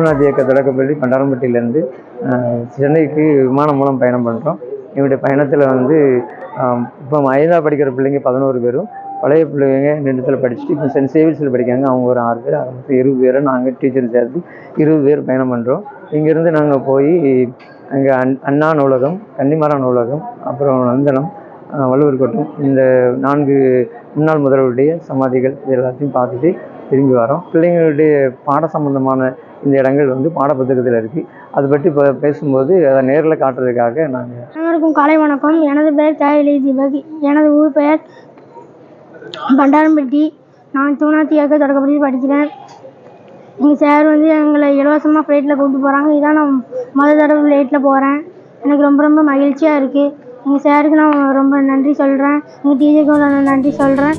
தூணாதி இயக்க தொடக்கப்பள்ளி பண்டாரம்பட்டியிலேருந்து சென்னைக்கு விமானம் மூலம் பயணம் பண்ணுறோம். என்னுடைய பயணத்தில் வந்து இப்போ 5ஆவது படிக்கிற பிள்ளைங்க 11 பேரும், பழைய பிள்ளைங்க 2 இடத்துல படிச்சுட்டு இப்போ சென்ட் சேவியர்ஸில் படிக்காங்க. அவங்க ஒரு 6 பேர், மொத்தம் 20 பேரை நாங்கள் டீச்சர் சேர்த்து 20 பேர் பயணம் பண்ணுறோம். இங்கேருந்து நாங்கள் போய் அங்கே அண்ணா நூலகம், கன்னிமரா நூலகம், அப்புறம் நந்தனம், வள்ளுவர் கோட்டம், இந்த 4 முன்னாள் முதல்வருடைய சமாதிகள் இது எல்லாத்தையும் பார்த்துட்டு திரும்பி வரோம். பிள்ளைங்களுடைய பாட சம்பந்தமான இந்த இடங்கள் வந்து பாடப்புத்தகத்தில் இருக்குது. அதை பற்றி இப்போ பேசும்போது அதை நேரில் காட்டுறதுக்காக நாங்கள். அனைவருக்கும் காலை வணக்கம். எனது பெயர் கேஎல்இ தீபக். எனது ஊர் பெயர் பண்டாரம்பட்டி. நான் தூணாதி இயக்க தொடக்கப்பள்ளியில் படிக்கிறேன். எங்கள் சார் வந்து எங்களை இலவசமாக ஃப்ளைட்டில் கூப்பிட்டு போகிறாங்க. இதான் நான் முதல் தடவை ஃப்ளைட்டில் போகிறேன். எனக்கு ரொம்ப ரொம்ப மகிழ்ச்சியாக இருக்குது. எங்கள் சாருக்கு நான் ரொம்ப நன்றி சொல்கிறேன். எங்கள் டீச்சருக்கு நான் நன்றி சொல்கிறேன்.